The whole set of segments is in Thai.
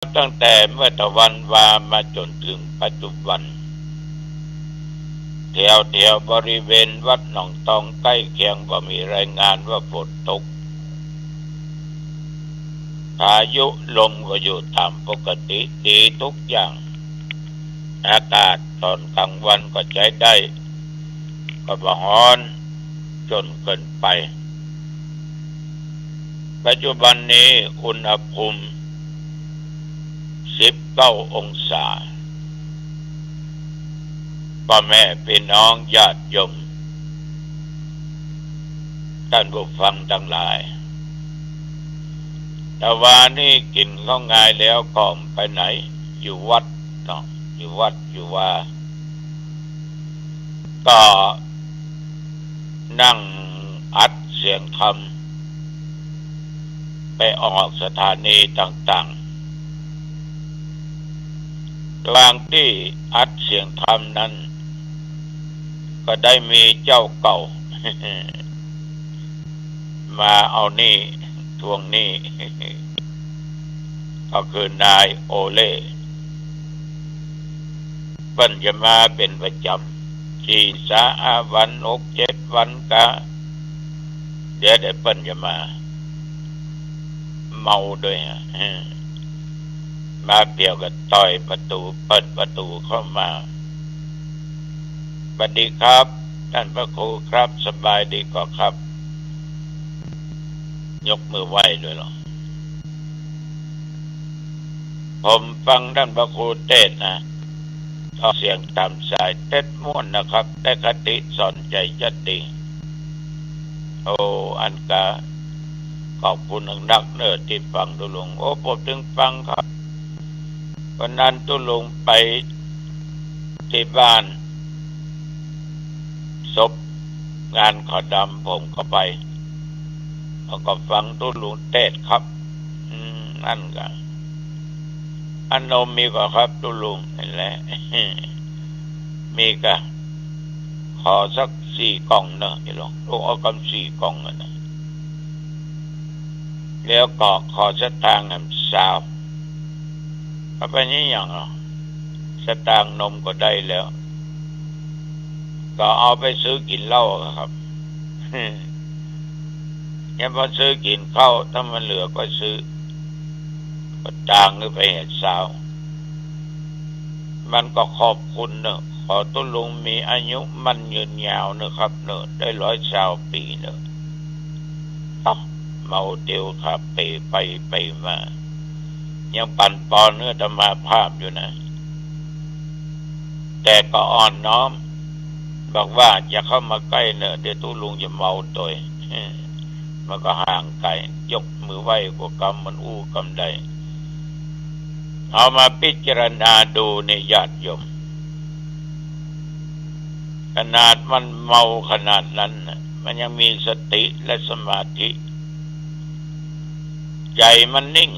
ตั้งแต่เมื่อตะวันวามาจนถึงปัจจุบันแถวบริเวณวัดหนองตองใกล้เคียงก็มีรายงานว่าฝนตกพายุลมก็อยู่ตามปกติดีทุกอย่างอากาศตอนกลางวันก็ใช้ได้ก็บ่ร้อนจนเกินไปปัจจุบันนี้อุณหภูมิ19 องศาพ่อแม่พี่น้องญาติโยมท่านผู้ฟังทั้งหลายแต่ว่านี่กินข้าวง่ายแล้วก็ไปไหนอยู่วัดเนาะอยู่วัดอยู่ว่าก็นั่งอัดเสียงธรรมไปออกสถานีต่างๆกลางที่อัดเสียงธรรมนั้นก็ได้มีเจ้าเก่า มาเอานี่ทวงนี่ ก็คือนายโอเล่เปิ้นจะมาเป็นประจำที่วัน6-7 วันกะเดี๋ยวเปิ้นจะมาเมาด้วยฮะมาเปี่ยวกับต่อยประตูเปิดประตูเข้ามาสวัสดีครับท่านพระครูครับสบายดีก็ครับยกมือไหว้ด้วยหรอผมฟังท่านพระครูเทศนะเสียงตามสายเทศม่วนนะครับได้คติสอนใจยัดดีโอ้อันกะขอบคุณนักเนิดที่ฟังตุลุงโอ้ผมถึงฟังครับวันนั้นตุลุงไปที่บ้านศพงานขอดำผมก็ไปแล้วก็ฟังตุลุงเทศครับนั่นก็อันนมมีก็ครับตุลุงนั่นแหละ มีก็ขอสัก4 กล่องเนอะไอ้หลวงลูกเอากำ4 กล่องนะแล้วก็ขอสตางค์สาวเอาไปนี่อย่างหรอสตางค์นมก็ได้แล้วก็เอาไปซื้อกินเหล้าครับ ยังพอซื้อกินข้าวถ้ามันเหลือก็ซื้อก็จางหรือไปเห็ดสาวมันก็ขอบคุณเนอะขอตุลุงมีอายุมันยืนยาวเนอะครับเนอะได้120 ปีเนอะเมาเตียวครับไปมายังปั่นปอนเนื้อธรรมาภาพอยู่นะแต่ก็อ่อนน้อมบอกว่าอย่าเข้ามาใกล้เนอะเดี๋ยวตุลุงจะเมาตัว มันก็ห่างไกลยกมือไหว้กว่ากำมันอู้กำใดเอามาพิจารณาดูในญาติโยมขนาดมันเมาขนาดนั้นมันยังมีสติและสมาธิใจมันนิ่ง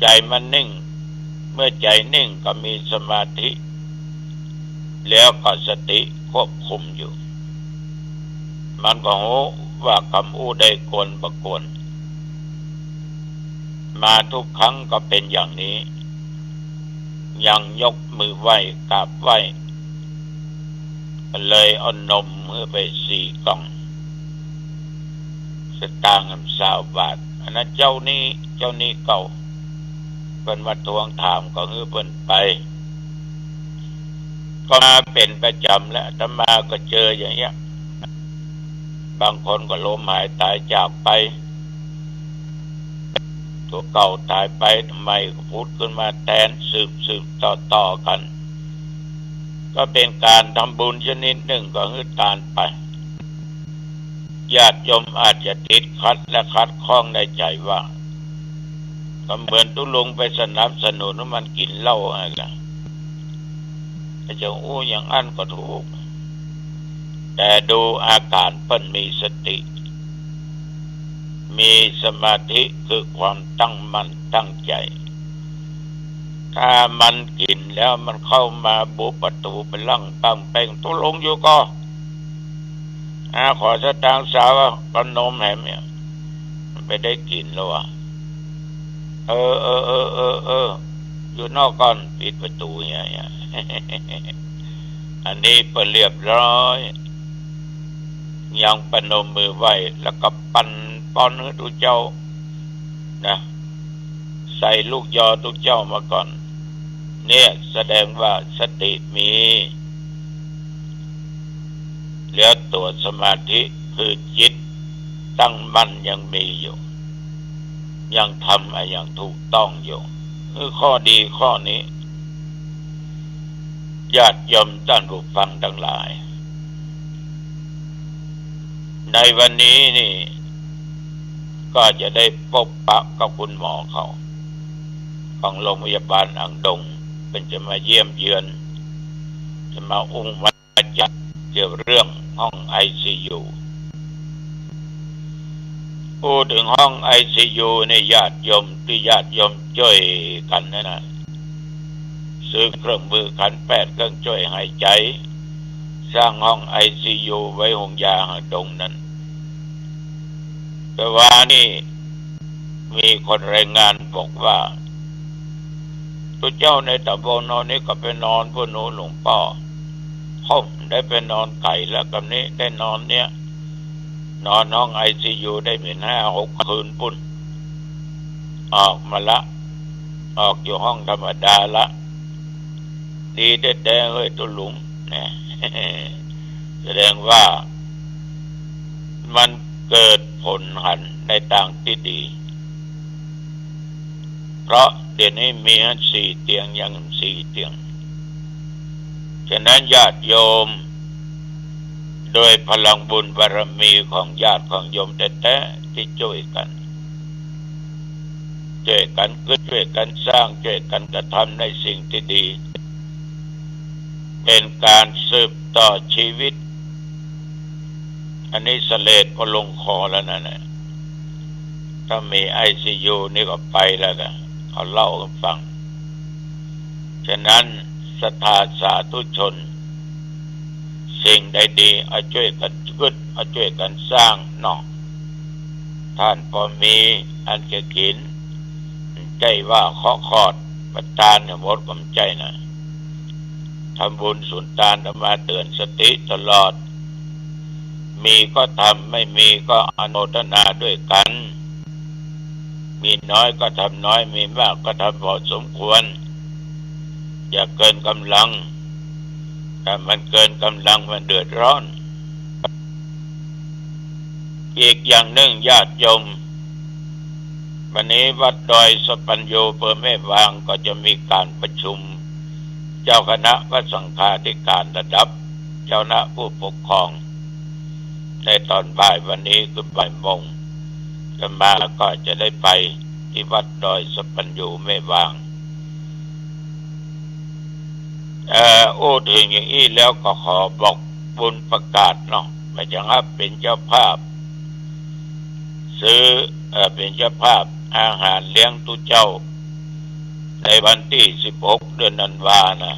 ใจมันนิ่งเมื่อใจนิ่งก็มีสมาธิแล้วก็สติควบคุมอยู่มันก็รู้ว่าคำอู้ได้ควรประควรมาทุกครั้งก็เป็นอย่างนี้ยังยกมือไหว้กราบไหว้เลยเอานมมือไป4 กล่องสตางค์20 บาทอันนั้นเจ้านี้เก่าเพิ่นมาทวงถามก็ฮือเพิ่นไปก็มาเป็นประจำแล้วอาตมาก็เจออย่างเงี้ยบางคนก็ล้มหายตายจากไปตัวเก่าตายไปทำไมก็พูดขึ้นมาแทนสืบต่อกันก็เป็นการทำบุญชนิดหนึ่งก็ฮือตานไปญาติโยมอาจจะติดขัดและขัดข้องในใจว่าก็เหมือนตุลุงไปสนับสนุนว่ามันกินเหล้าอะไรก็จะอู้อย่างอันก็ถูกแต่ดูอาการเพิ่นมีสติมีสมาธิคือความตั้งมั่นตั้งใจถ้ามันกินแล้วมันเข้ามาบุประตูไปลั่งปังเป่งตุลุงอยู่ก็ขอสตางค์สาวก็นมแหมเนี่ยมันไปได้กินแล้ว เออเออเออเออเอออยู่นอกก่อนปิดประตูเนี่ย อันนี้เปิดเรียบร้อยยังประนมมือไหวแล้วก็ปั่นป้อนให้ทุกเจ้านะใส่ลูกยอทุกเจ้ามาก่อนเนี่ยแสดงว่าสติมีแล้วตัวสมาธิคือจิตตั้งมั่นยังมีอยู่ยังทำอย่างถูกต้องอยู่คือข้อดีข้อนี้ญาติโยมท่านผู้ฟังทั้งหลายในวันนี้นี่ก็จะได้พบปะกับคุณหมอเขาของโรงพยาบาลอ่างดงเป็นจะมาเยี่ยมเยือนจะมาอุ้มมาจัดเกี่ยวเรื่องห้อง ICU พูดถึงห้อง ICU ในญาติโยมที่ญาติโยมช่วยกันนะซื้อเครื่องมือขันแพทย์เครื่องช่วยหายใจสร้างห้อง ICU ไว้หงยาหางดงนั้นแต่ว่านี่มีคนรายงานบอกว่าตัวเจ้าในตำบลนอนนี้ก็ไปนอนพวกหนูหลวงพ่อห้องได้ไปนอนไก่แล้วกับนี้ได้นอนเนี่ยนอนห้อง ICU ได้เป็น5-6 คืนปุ่นออกมาละออกอยู่ห้องธรรมดาละดีแต่เฮ้ยตัวหลุงเนี่ย แสดงว่ามันเกิดผลหันในทางที่ดีเพราะเดี๋ยวนี้มี4 เตียงยัง4 เตียงฉะนั้นญาติโยมโดยพลังบุญบารมีของญาติของโยมแท้ๆที่ช่วยกันช่วยกันช่วยกันสร้างช่วยกันกระทำในสิ่งที่ดีเป็นการสืบต่อชีวิตอันนี้เสลดพอลงคอแล้วนะเนี่ยถ้ามี ICU นี่ก็ไปแล้วกันเขาเล่ากันฟังฉะนั้นศรัทธาสาธุชนสิ่งใดดีเอาช่วยกันขึ้นเอาช่วยกันสร้างเนาะท่านพอมีอันจะกินใจว่าเคาะคอดประทานเนี่ยหมดความใจนะทำบุญสุนทานมาเตือนสติตลอดมีก็ทำไม่มีก็อนุโมทนาด้วยกันมีน้อยก็ทำน้อยมีมากก็ทำพอสมควรอย่าเกินกำลังถ้ามันเกินกำลังมันเดือดร้อนอีกอย่างหนึ่งญาติโยมวันนี้วัดดอยสปัญโยอำเภอแม่วางก็จะมีการประชุมเจ้าคณะพระสังฆาธิการระดับเจ้าคณะผู้ปกครองในตอนบ่ายวันนี้คือบ่ายโมงจะมาก็จะได้ไปที่วัดดอยสปัญโยแม่วางโอ้ถึงอย่างนี้แล้วก็ขอบอกบุญประกาศเนาะไม่ใช่ครับเป็นเจ้าภาพซื้อเป็นเจ้าภาพอาหารเลี้ยงตุเจ้าในวันที่16 เดือนธันวานะ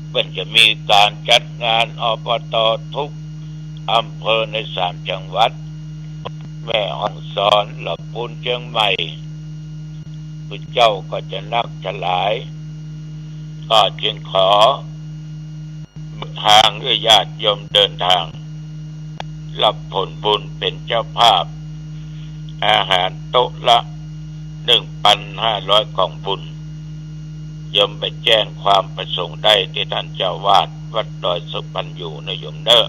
เพิ่นจะมีการจัดงานอบต.ทุกอำเภอใน3 จังหวัดแม่ฮ่องสอนลำพูนเชียงใหม่ตุเจ้าก็จะนักฉลายก็จึงขอทางด้วยญาติโยมเดินทางรับผลบุญเป็นเจ้าภาพอาหารโต๊ะละ 1,500 กล่องบุญโยมไปแจ้งความประสงค์ได้ที่ท่านเจ้าวาดวัดดอยสุปัญโยนะโยมเด้อ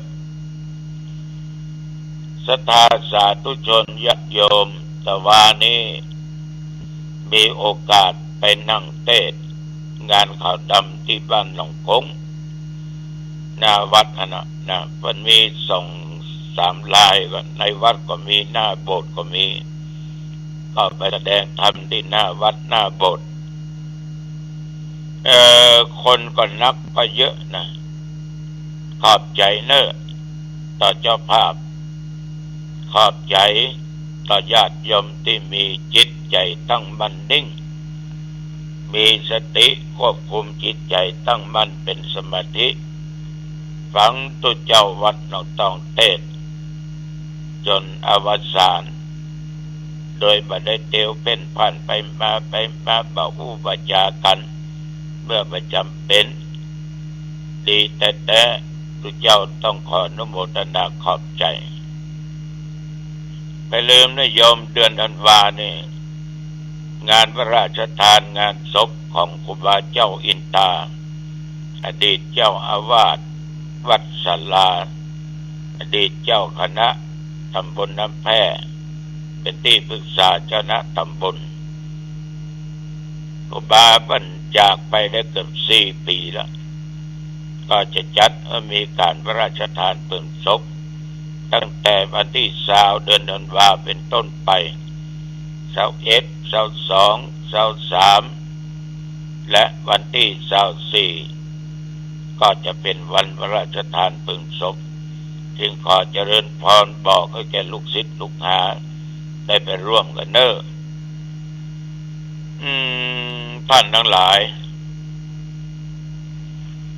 ศรัทธาสาธุชนญาติโยมตะวานี้มีโอกาสไปนั่งเทศงานข่าวดำที่บ้านหนองคงหน้าวัดนะมันมี2-3 ลายก็ในวัดก็มีหน้าโบสถ์ก็มีก็ไปแสดงธรรมที่หน้าวัดหน้าโบสถ์คนก็นับก็เยอะนะขอบใจเนอะต่อเจ้าภาพขอบใจต่อญาติโยมที่มีจิตใจตั้งมั่นนิ่งมีสติควบคุมจิตใจตั้งมั่นเป็นสมาธิฟังตุเจ้าวัดนอกต้องเทศจนอวสาน โดยบ่ได้เตียวเป็นผ่านไปมาเบาหูบาจากันเมื่อประจำเป็นดีแต่ทุกเจ้าต้องขออนุโมทนาขอบใจไปลืมนะโยมเดือนธันวานี่งานพระราชทานงานศพของครูบาเจ้าอินตาอดีตเจ้าอาวาสวัดศาลาอดีตเจ้าคณะตำบลน้ำแพเป็นที่ปรึกษาเจ้าคณะตำบลครูบาบั้นจากไปได้เกือบ4 ปีแล้วก็จะจัดมีการพระราชทานเพลิงศพตั้งแต่วันที่20เดือนธันวาเป็นต้นไป21 22 23และวันที่24ก็จะเป็นวันพระราชทานเพลิงศพจึงขอเจริญพรบอกให้แก่ลูกศิษย์ลูกหาได้ไปร่วมกันเนอะท่านทั้งหลาย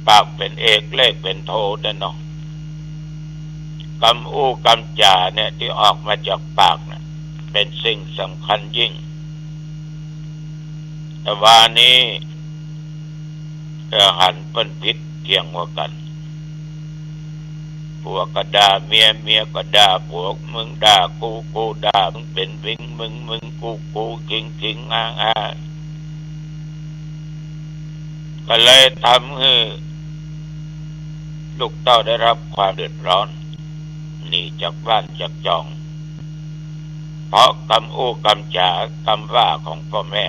ปากเป็นเอกเลขเป็นโทนั่นเนาะคำอู้คำจ่าเนี่ยที่ออกมาจากปากนะเป็นสิ่งสำคัญยิ่งแต่ว่านี้หันเป็นพิษเที่ยงกว่ากันผัวก็ด่าเมียก็ด่าผัวมึงด่ากูด่ามึงเป็นวิงมึงกูคิงก็เลยทำให้ลูกเต้าได้รับความเดือดร้อนหนีจากบ้านจากจองเพราะคำอู้คำจ่าคำว่าของพ่อแม่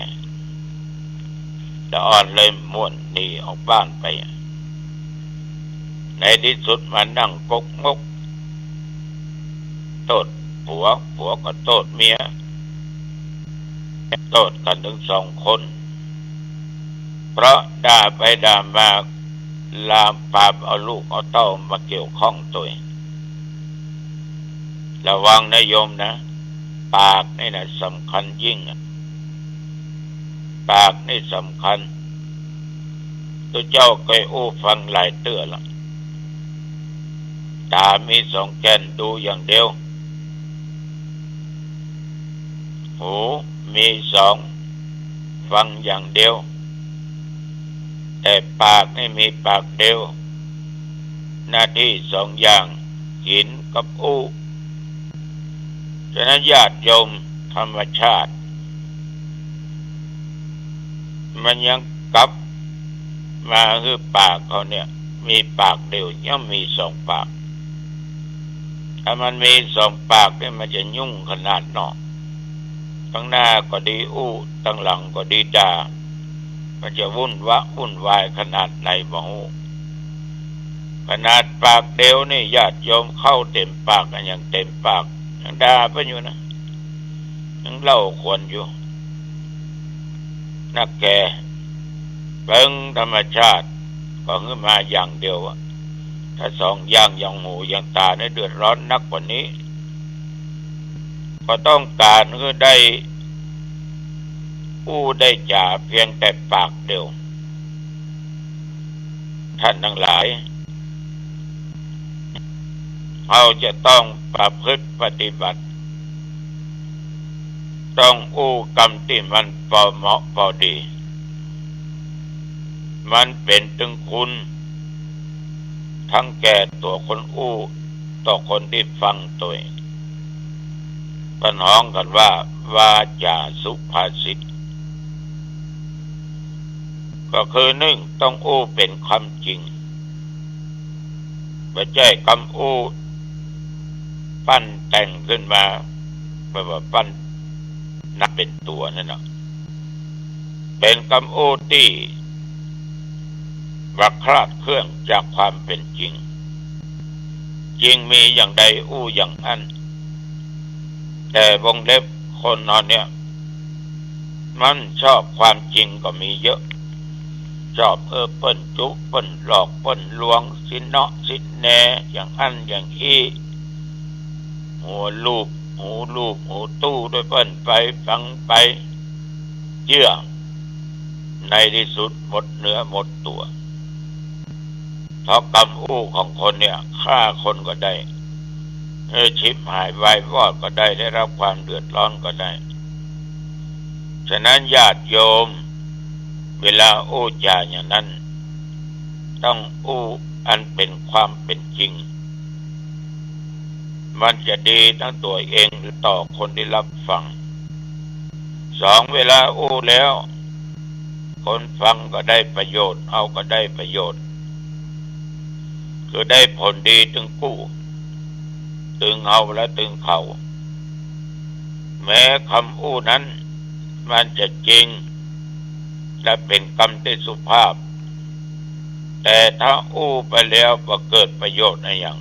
จะอ่อนเลยม่วนหนีออกบ้านไปในที่สุดมานั่งกกงกโทษผัวก็โทษเมียโทษกันถึง2 คนเพราะด่าไปด่ามาลามปามเอาลูกเอาเต้ามาเกี่ยวข้องตัวระวังนะโยมนะปากนี่นะสำคัญยิ่งปากนี่สำคัญตัวเจ้าเคยอู้ฟังหลายเตื้อแล้วตามี2 แก้นดูอย่างเดียวหูมี2ฟังอย่างเดียวแต่ปากไม่มีปากเดียวหน้าที่2 อย่างกินกับอู้ฉะนั้นญาติโยมธรรมชาติมันยังกลับมาคือปากเขาเนี่ยมีปากเดียวยังมี2 ปากถ้ามันมี2 ปากเนี่ยมันจะยุ่งขนาดเนาะตั้งหน้าก็ดีอู้ตั้งหลังก็ดีด่ามันจะวุ่นวายขนาดไหนบ่ฮู้ขนาดปากเดียวนี่ญาติโยมเข้าเต็มปากกันอย่างเต็มปากยังด่าไปอยู่นะยังเล่าควรอยู่นักแก่เบิ่งธรรมชาติก็ขึ้นมาอย่างเดียวถ้า2 อย่างอย่างหูอย่างตาเนี่ยเดือดร้อนนักกว่านี้ก็ต้องการคือได้อู้ได้จ่าเพียงแต่ปากเดียวท่านทั้งหลายเราจะต้องประพฤติปฏิบัติต้องอู้คำที่มันพอเหมาะพอดีมันเป็นถึงคุณทั้งแก่ตัวคนอู้ต่อคนที่ฟังตัวปัญหากันว่าวาจาสุภาษิตก็คือ1ต้องอู้เป็นคำจริงไม่ใช่คำอู้ปั้นแต่งขึ้นมาแบบว่าปั้นนับเป็นตัวนั่นนะเป็นคำอู้ที่ว่าคลาดเคลื่อนจากความเป็นจริงจริงมีอย่างใดอู้อย่างนั้นแต่วงเล็บคนนอนเนี่ยมันชอบความจริงก็มีเยอะชอบเปิ้นจุเปิ้นหลอกเปิ้นลวงสินเนาะสินแหนอย่างอันอย่างอีหูลูบหูตู้ด้วยเปิ้นไปฟังไปเยื่อในที่สุดหมดเนื้อหมดตัวเพราะคำอู้ของคนเนี่ยฆ่าคนก็ได้ชิบหายวายวอดก็ได้รับความเดือดร้อนก็ได้ ฉะนั้นญาติโยมเวลาอู้จาอย่างนั้นต้องอู้อันเป็นความเป็นจริงมันจะดีทั้งตัวเองหรือต่อคนที่รับฟังสองเวลาอู้แล้วคนฟังก็ได้ประโยชน์เอาก็ได้ประโยชน์คือได้ผลดีถึงกู้ถึงเอาและถึงเขาแม้คำอู้นั้นมันจะจริงและเป็นคำที่สุภาพแต่ถ้าอู้ไปแล้วก็เกิดประโยชน์อะไรอย่าง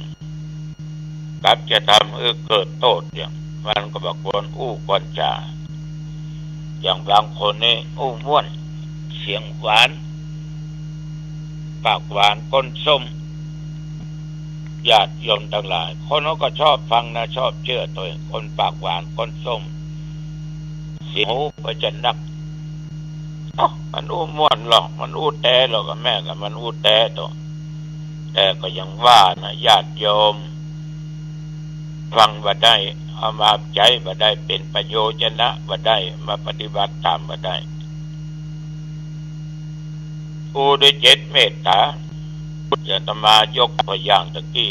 กลับจะทำเกิดโทษอย่างมันก็บอกควรอู้ควรจาอย่างบางคนนี่อู้ม่วนเสียงหวานปากหวานก้นส้มญาติโยมทั้งหลายคนเขาก็ชอบฟังนะชอบเชื่อตัวคนปากหวานก้นส้มเสียงหูก็จะนักมันอู้ม่วนหรอกมันอู้แต่หรอกแม่กับมันอู้แต่ตัวแต่ก็ยังว่านะญาติโยมฟังบ่ได้เอามาใจบ่ได้เป็นประโยชนะบ่ได้มาปฏิบัติตามบ่ได้อู้ด้วยเจตเมตตาจะตมายกตัวอย่างตะกี้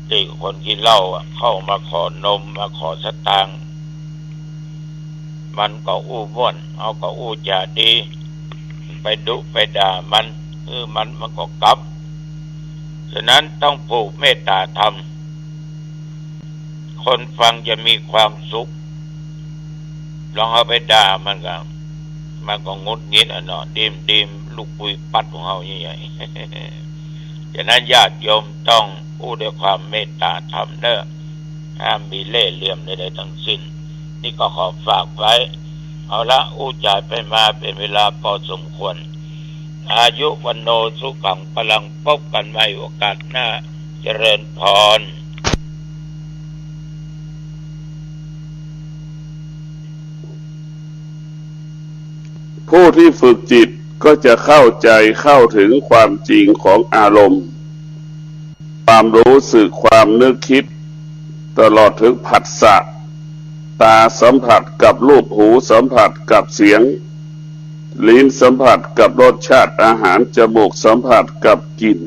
ที่คนกินเหล้าเข้ามาขอนมมาขอสตางค์มันก็อู้ม่วนเอาก็อู้จาดีไปดุไปด่ามันมันก็กลับฉะนั้นต้องผูกเมตตาธรรมคนฟังจะมีความสุขลองเอาไปด่ามันก็งดงิดเนาะดิมลูกปุยปัดของเฮาใหญ่ๆฉะนั้นญาติโยมต้องอู้ด้วยความเมตตาธรรมเด้อห้ามมีเล่ห์เหลี่ยมใดๆทั้งสิ้นนี่ก็ขอฝากไว้เอาละอู้จ่ายไปมาเป็นเวลาพอสมควรอายุวันโนสุขังพลังพบกันใหม่โอกาสหน้าเจริญพรผู้ที่ฝึกจิตก็จะเข้าใจเข้าถึงความจริงของอารมณ์ความรู้สึกความนึกคิดตลอดถึงผัสสะตาสัมผัสกับรูปหูสัมผัสกับเสียงลิ้นสัมผัสกับรสชาติอาหารจมูกสัมผัสกับกลิ่น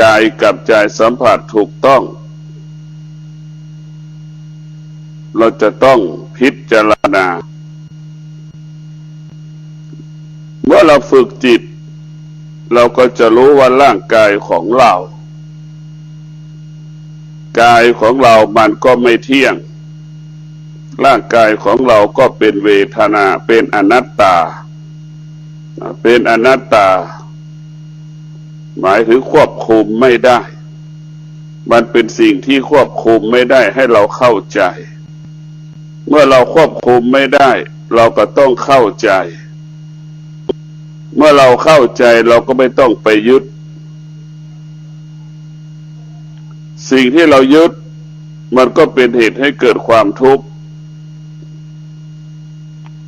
กายกับใจสัมผัสถูกต้องเราจะต้องพิจารณาเมื่อเราฝึกจิตเราก็จะรู้ว่าร่างกายของเรากายของเรามันก็ไม่เที่ยงร่างกายของเราก็เป็นเวทนาเป็นอนัตตาเป็นอนัตตาหมายถึงควบคุมไม่ได้มันเป็นสิ่งที่ควบคุมไม่ได้ให้เราเข้าใจเมื่อเราควบคุมไม่ได้เราก็ต้องเข้าใจเมื่อเราเข้าใจเราก็ไม่ต้องไปยึดสิ่งที่เรายึดมันก็เป็นเหตุให้เกิดความทุกข์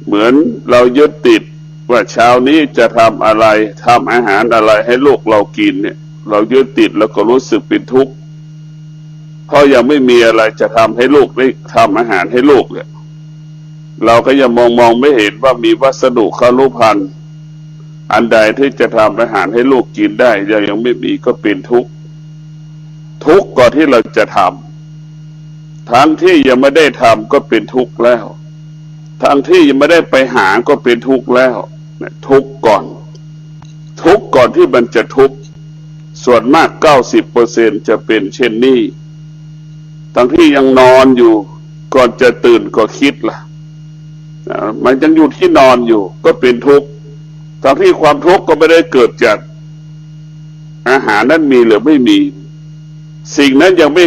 เหมือนเรายึดติดว่าเช้านี้จะทำอะไรทำอาหารอะไรให้ลูกเรากินเนี่ยเรายึดติดแล้วก็รู้สึกเป็นทุกข์เพราะยังไม่มีอะไรจะทำให้ลูกได้ทำอาหารให้ลูกเนี่ยเราก็ยังมองไม่เห็นว่ามีวัสดุคฤภัณฑ์อันใดที่จะทำอาหารให้ลูกกินได้ยังไม่มีก็เป็นทุกข์ก่อนที่เราจะทำทั้งที่ยังไม่ได้ทำก็เป็นทุกข์แล้วทั้งที่ยังไม่ได้ไปหาก็เป็นทุกข์แล้วทุกข์ก่อนที่มันจะทุกข์ส่วนมาก 90% จะเป็นเช่นนี้ทั้งที่ยังนอนอยู่ก่อนจะตื่นก็คิดล่ะมันยังอยู่ที่นอนอยู่ก็เป็นทุกข์ทั้งที่ความทุกข์ก็ไม่ได้เกิดจากอาหารนั้นมีหรือไม่มีสิ่งนั้นยังไม่